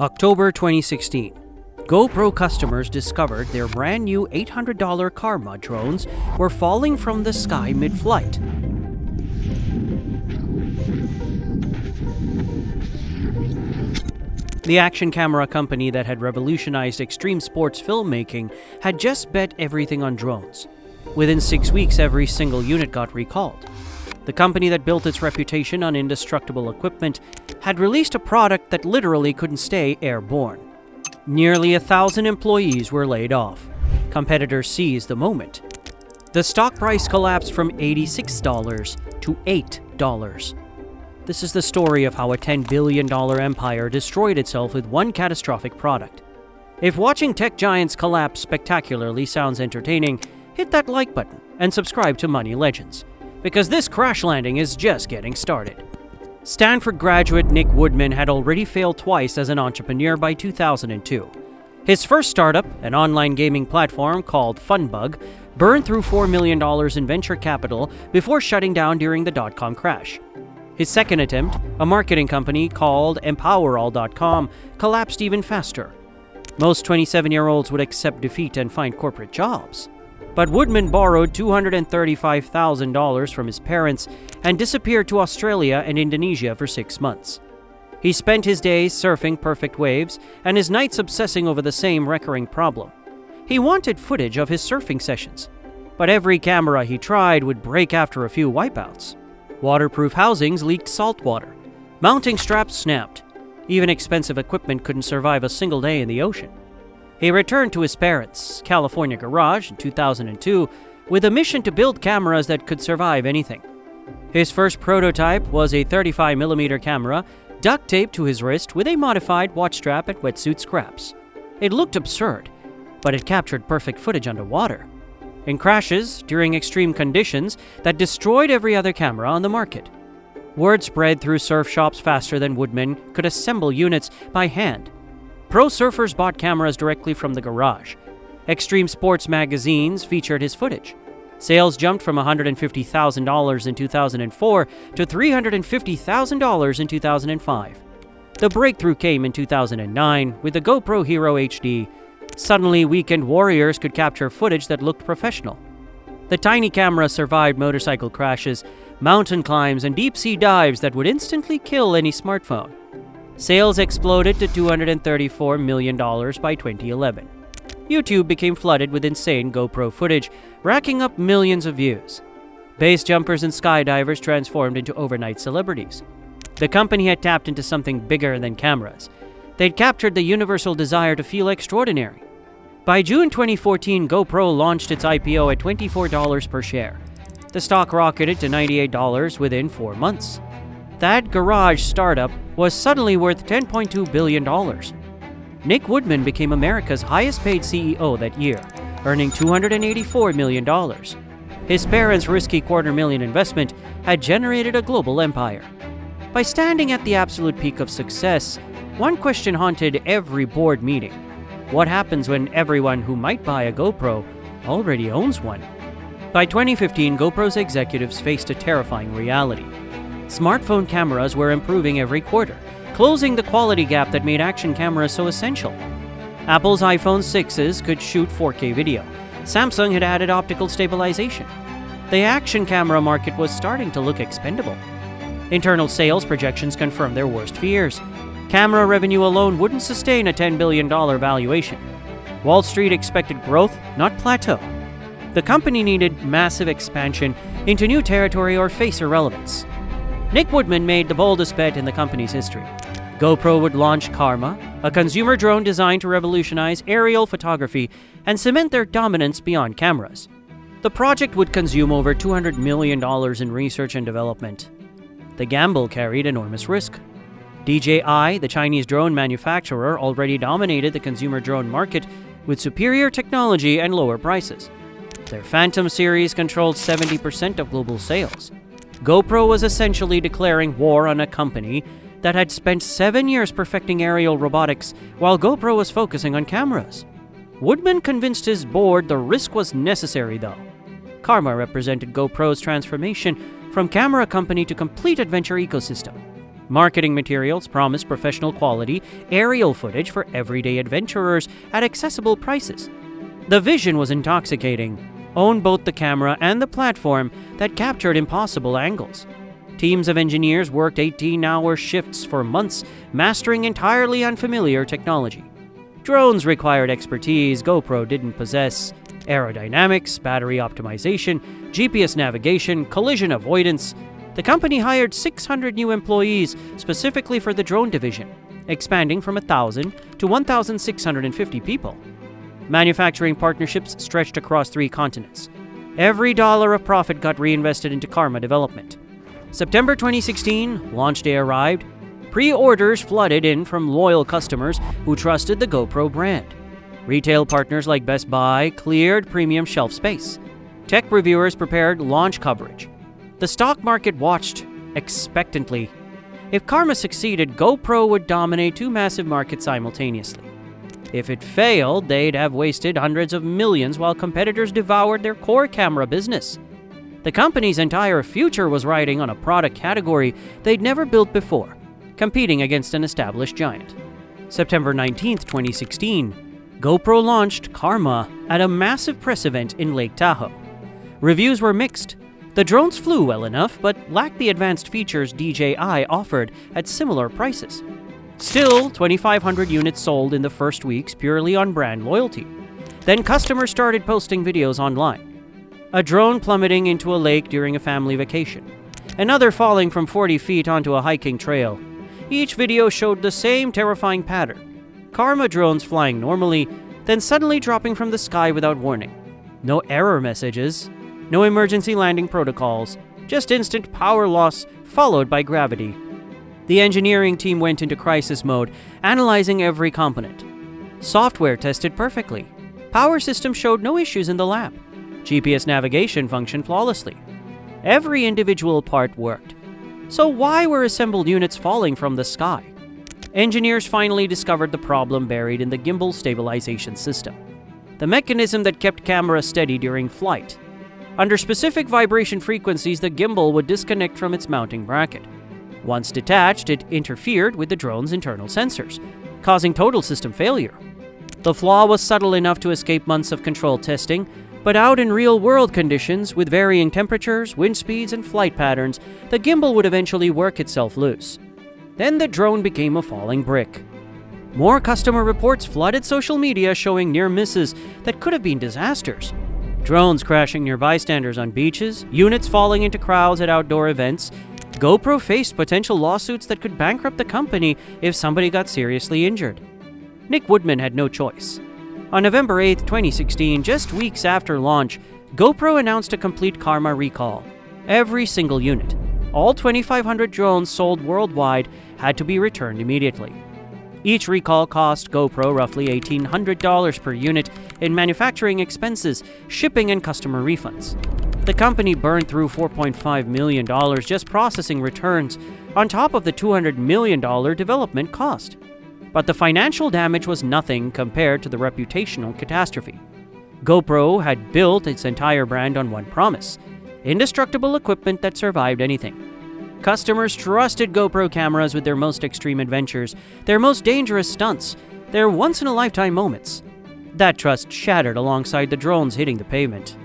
October 2016. GoPro customers discovered their brand new $800 Karma drones were falling from the sky mid-flight. The action camera company that had revolutionized extreme sports filmmaking had just bet everything on drones. Within 6 weeks, every single unit got recalled. The company that built its reputation on indestructible equipment had released a product that literally couldn't stay airborne. Nearly 1,000 employees were laid off. Competitors seized the moment. The stock price collapsed from $86 to $8. This is the story of how a $10 billion empire destroyed itself with one catastrophic product. If watching tech giants collapse spectacularly sounds entertaining, hit that like button and subscribe to Money Legends, because this crash landing is just getting started. Stanford graduate Nick Woodman had already failed twice as an entrepreneur by 2002. His first startup, an online gaming platform called Funbug, burned through $4 million in venture capital before shutting down during the dot-com crash. His second attempt, a marketing company called EmpowerAll.com, collapsed even faster. Most 27-year-olds would accept defeat and find corporate jobs. But Woodman borrowed $235,000 from his parents and disappeared to Australia and Indonesia for 6 months. He spent his days surfing perfect waves and his nights obsessing over the same recurring problem. He wanted footage of his surfing sessions, but every camera he tried would break after a few wipeouts. Waterproof housings leaked salt water. Mounting straps snapped. Even expensive equipment couldn't survive a single day in the ocean. He returned to his parents' California garage in 2002 with a mission to build cameras that could survive anything. His first prototype was a 35mm camera duct taped to his wrist with a modified watch strap and wetsuit scraps. It looked absurd, but it captured perfect footage underwater. In crashes, during extreme conditions that destroyed every other camera on the market. Word spread through surf shops faster than Woodman could assemble units by hand. Pro surfers bought cameras directly from the garage. Extreme sports magazines featured his footage. Sales jumped from $150,000 in 2004 to $350,000 in 2005. The breakthrough came in 2009 with the GoPro Hero HD. Suddenly, weekend warriors could capture footage that looked professional. The tiny camera survived motorcycle crashes, mountain climbs, and deep-sea dives that would instantly kill any smartphone. Sales exploded to $234 million by 2011. YouTube became flooded with insane GoPro footage, racking up millions of views. Base jumpers and skydivers transformed into overnight celebrities. The company had tapped into something bigger than cameras. They'd captured the universal desire to feel extraordinary. By June 2014, GoPro launched its IPO at $24 per share. The stock rocketed to $98 within 4 months. That garage startup was suddenly worth $10.2 billion. Nick Woodman became America's highest-paid CEO that year, earning $284 million. His parents' risky $250,000 investment had generated a global empire. By standing at the absolute peak of success, one question haunted every board meeting. What happens when everyone who might buy a GoPro already owns one? By 2015, GoPro's executives faced a terrifying reality. Smartphone cameras were improving every quarter, closing the quality gap that made action cameras so essential. Apple's iPhone 6s could shoot 4K video. Samsung had added optical stabilization. The action camera market was starting to look expendable. Internal sales projections confirmed their worst fears. Camera revenue alone wouldn't sustain a $10 billion valuation. Wall Street expected growth, not plateau. The company needed massive expansion into new territory or face irrelevance. Nick Woodman made the boldest bet in the company's history. GoPro would launch Karma, a consumer drone designed to revolutionize aerial photography and cement their dominance beyond cameras. The project would consume over $200 million in research and development. The gamble carried enormous risk. DJI, the Chinese drone manufacturer, already dominated the consumer drone market with superior technology and lower prices. Their Phantom series controlled 70% of global sales. GoPro was essentially declaring war on a company that had spent 7 years perfecting aerial robotics while GoPro was focusing on cameras. Woodman convinced his board the risk was necessary, though. Karma represented GoPro's transformation from camera company to complete adventure ecosystem. Marketing materials promised professional quality aerial footage for everyday adventurers at accessible prices. The vision was intoxicating, owned both the camera and the platform that captured impossible angles. Teams of engineers worked 18-hour shifts for months, mastering entirely unfamiliar technology. Drones required expertise GoPro didn't possess: aerodynamics, battery optimization, GPS navigation, collision avoidance. The company hired 600 new employees specifically for the drone division, expanding from 1,000 to 1,650 people. Manufacturing partnerships stretched across 3 continents. Every dollar of profit got reinvested into Karma development. September 2016, launch day arrived. Pre-orders flooded in from loyal customers who trusted the GoPro brand. Retail partners like Best Buy cleared premium shelf space. Tech reviewers prepared launch coverage. The stock market watched expectantly. If Karma succeeded, GoPro would dominate 2 massive markets simultaneously. If it failed, they'd have wasted hundreds of millions while competitors devoured their core camera business. The company's entire future was riding on a product category they'd never built before, competing against an established giant. September 19, 2016, GoPro launched Karma at a massive press event in Lake Tahoe. Reviews were mixed. The drones flew well enough, but lacked the advanced features DJI offered at similar prices. Still, 2,500 units sold in the first weeks purely on brand loyalty. Then customers started posting videos online. A drone plummeting into a lake during a family vacation. Another falling from 40 feet onto a hiking trail. Each video showed the same terrifying pattern. Karma drones flying normally, then suddenly dropping from the sky without warning. No error messages, no emergency landing protocols, just instant power loss followed by gravity. The engineering team went into crisis mode, analyzing every component. Software tested perfectly. Power system showed no issues in the lab. GPS navigation functioned flawlessly. Every individual part worked. So why were assembled units falling from the sky? Engineers finally discovered the problem buried in the gimbal stabilization system, the mechanism that kept camera steady during flight. Under specific vibration frequencies, the gimbal would disconnect from its mounting bracket. Once detached, it interfered with the drone's internal sensors, causing total system failure. The flaw was subtle enough to escape months of controlled testing, but out in real-world conditions, with varying temperatures, wind speeds, and flight patterns, the gimbal would eventually work itself loose. Then the drone became a falling brick. More customer reports flooded social media showing near misses that could have been disasters. Drones crashing near bystanders on beaches, units falling into crowds at outdoor events. GoPro faced potential lawsuits that could bankrupt the company if somebody got seriously injured. Nick Woodman had no choice. On November 8, 2016, just weeks after launch, GoPro announced a complete Karma recall. Every single unit, all 2,500 drones sold worldwide, had to be returned immediately. Each recall cost GoPro roughly $1,800 per unit in manufacturing expenses, shipping, and customer refunds. The company burned through $4.5 million just processing returns, on top of the $200 million development cost. But the financial damage was nothing compared to the reputational catastrophe. GoPro had built its entire brand on one promise: indestructible equipment that survived anything. Customers trusted GoPro cameras with their most extreme adventures, their most dangerous stunts, their once-in-a-lifetime moments. That trust shattered alongside the drones hitting the pavement.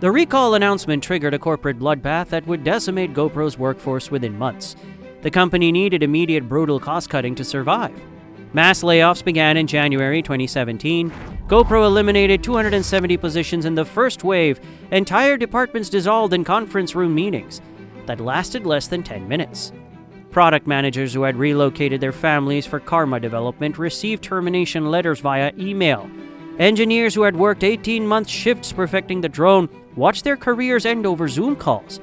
The recall announcement triggered a corporate bloodbath that would decimate GoPro's workforce within months. The company needed immediate brutal cost-cutting to survive. Mass layoffs began in January 2017. GoPro eliminated 270 positions in the first wave. Entire departments dissolved in conference room meetings that lasted less than 10 minutes. Product managers who had relocated their families for Karma development received termination letters via email. Engineers who had worked 18-month shifts perfecting the drone watched their careers end over Zoom calls.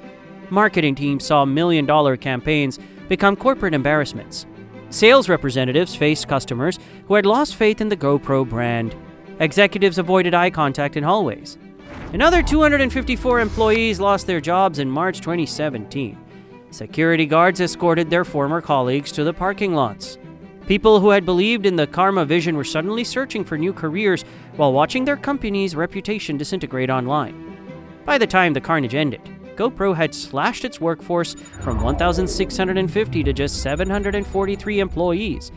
Marketing teams saw million-dollar campaigns become corporate embarrassments. Sales representatives faced customers who had lost faith in the GoPro brand. Executives avoided eye contact in hallways. Another 254 employees lost their jobs in March 2017. Security guards escorted their former colleagues to the parking lots. People who had believed in the Karma vision were suddenly searching for new careers while watching their company's reputation disintegrate online. By the time the carnage ended, GoPro had slashed its workforce from 1,650 to just 743 employees.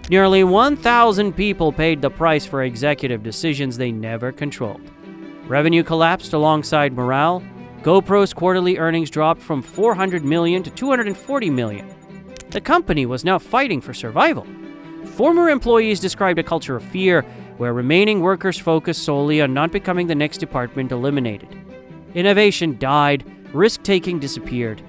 Nearly 1,000 people paid the price for executive decisions they never controlled. Revenue collapsed alongside morale. GoPro's quarterly earnings dropped from $400 million to $240 million. The company was now fighting for survival. Former employees described a culture of fear, where remaining workers focused solely on not becoming the next department eliminated. Innovation died, risk-taking disappeared.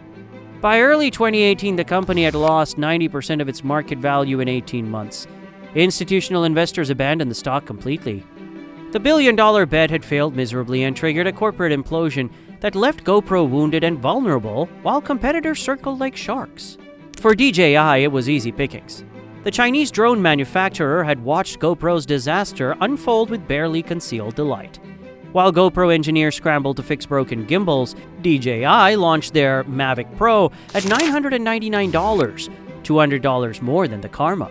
By early 2018, the company had lost 90% of its market value in 18 months. Institutional investors abandoned the stock completely. The billion-dollar bet had failed miserably and triggered a corporate implosion that left GoPro wounded and vulnerable, while competitors circled like sharks. For DJI, it was easy pickings. The Chinese drone manufacturer had watched GoPro's disaster unfold with barely concealed delight. While GoPro engineers scrambled to fix broken gimbals, DJI launched their Mavic Pro at $999, $200 more than the Karma.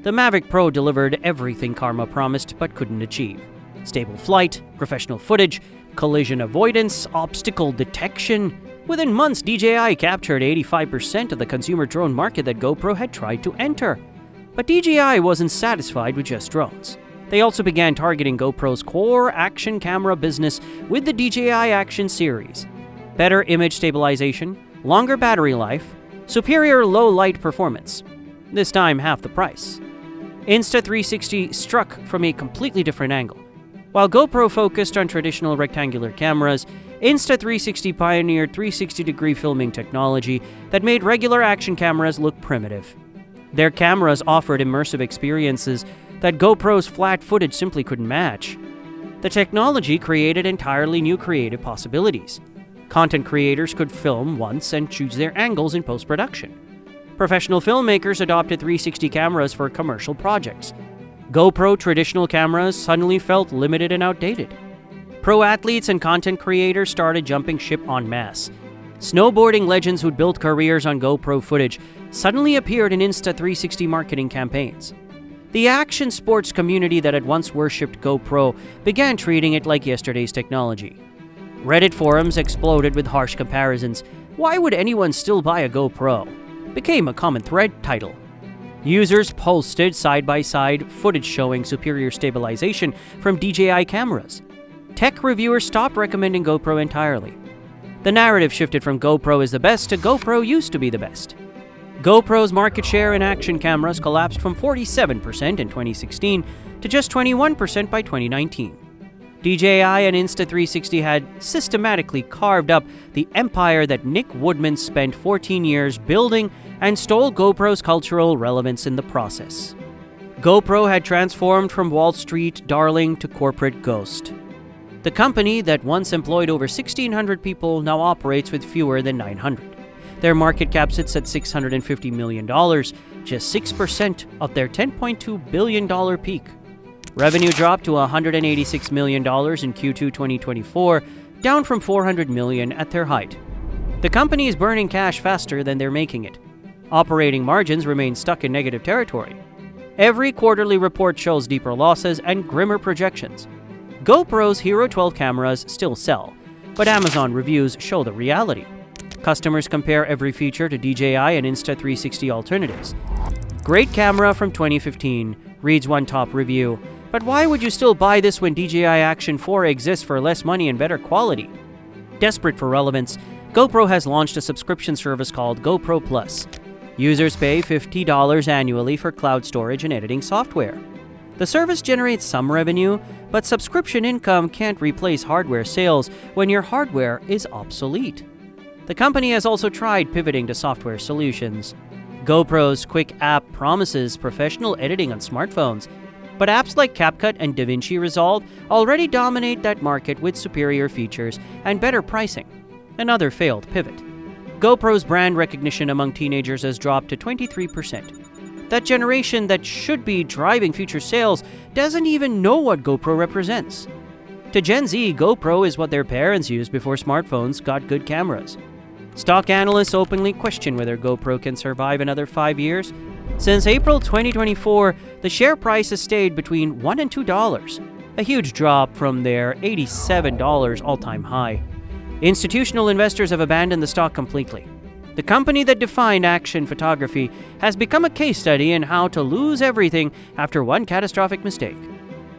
The Mavic Pro delivered everything Karma promised but couldn't achieve: stable flight, professional footage, collision avoidance, obstacle detection. Within months, DJI captured 85% of the consumer drone market that GoPro had tried to enter. But DJI wasn't satisfied with just drones. They also began targeting GoPro's core action camera business with the DJI Action series. Better image stabilization, longer battery life, superior low-light performance. This time, half the price. Insta360 struck from a completely different angle. While GoPro focused on traditional rectangular cameras, Insta360 pioneered 360-degree filming technology that made regular action cameras look primitive. Their cameras offered immersive experiences that GoPro's flat footage simply couldn't match. The technology created entirely new creative possibilities. Content creators could film once and choose their angles in post-production. Professional filmmakers adopted 360 cameras for commercial projects. GoPro traditional cameras suddenly felt limited and outdated. Pro athletes and content creators started jumping ship en masse. Snowboarding legends who'd built careers on GoPro footage suddenly appeared in Insta360 marketing campaigns. The action sports community that had once worshipped GoPro began treating it like yesterday's technology. Reddit forums exploded with harsh comparisons. "Why would anyone still buy a GoPro?" became a common thread title. Users posted side-by-side footage showing superior stabilization from DJI cameras. Tech reviewers stopped recommending GoPro entirely. The narrative shifted from GoPro is the best to GoPro used to be the best. GoPro's market share in action cameras collapsed from 47% in 2016 to just 21% by 2019. DJI and Insta360 had systematically carved up the empire that Nick Woodman spent 14 years building and stole GoPro's cultural relevance in the process. GoPro had transformed from Wall Street darling to corporate ghost. The company that once employed over 1,600 people now operates with fewer than 900. Their market cap sits at $650 million, just 6% of their $10.2 billion peak. Revenue dropped to $186 million in Q2 2024, down from $400 million at their height. The company is burning cash faster than they're making it. Operating margins remain stuck in negative territory. Every quarterly report shows deeper losses and grimmer projections. GoPro's Hero 12 cameras still sell, but Amazon reviews show the reality. Customers compare every feature to DJI and Insta360 alternatives. "Great camera from 2015, reads one top review. But why would you still buy this when DJI Action 4 exists for less money and better quality?" Desperate for relevance, GoPro has launched a subscription service called GoPro Plus. Users pay $50 annually for cloud storage and editing software. The service generates some revenue, but subscription income can't replace hardware sales when your hardware is obsolete. The company has also tried pivoting to software solutions. GoPro's Quick app promises professional editing on smartphones, but apps like CapCut and DaVinci Resolve already dominate that market with superior features and better pricing. Another failed pivot. GoPro's brand recognition among teenagers has dropped to 23%. That generation that should be driving future sales doesn't even know what GoPro represents. To Gen Z, GoPro is what their parents used before smartphones got good cameras. Stock analysts openly question whether GoPro can survive another 5 years. Since April 2024, the share price has stayed between $1 and $2, a huge drop from their $87 all-time high. Institutional investors have abandoned the stock completely. The company that defined action photography has become a case study in how to lose everything after one catastrophic mistake.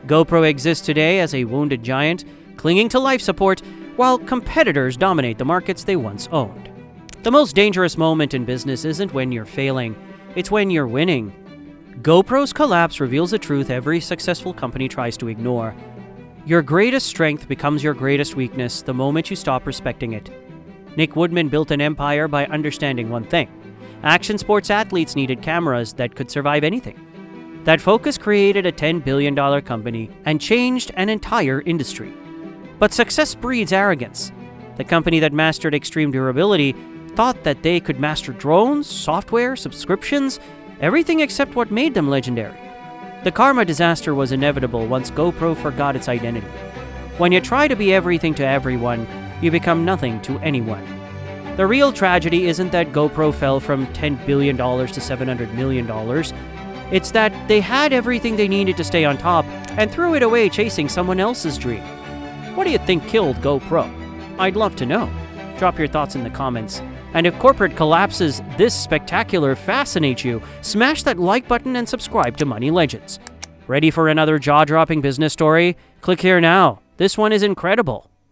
GoPro exists today as a wounded giant, clinging to life support, while competitors dominate the markets they once owned. The most dangerous moment in business isn't when you're failing, it's when you're winning. GoPro's collapse reveals a truth every successful company tries to ignore. Your greatest strength becomes your greatest weakness the moment you stop respecting it. Nick Woodman built an empire by understanding one thing. Action sports athletes needed cameras that could survive anything. That focus created a $10 billion company and changed an entire industry. But success breeds arrogance. The company that mastered extreme durability thought that they could master drones, software, subscriptions, everything except what made them legendary. The karma disaster was inevitable once GoPro forgot its identity. When you try to be everything to everyone, you become nothing to anyone. The real tragedy isn't that GoPro fell from $10 billion to $700 million. It's that they had everything they needed to stay on top and threw it away chasing someone else's dream. What do you think killed GoPro? I'd love to know. Drop your thoughts in the comments. And if corporate collapses this spectacular fascinate you, smash that like button and subscribe to Money Legends. Ready for another jaw-dropping business story? Click here now. This one is incredible.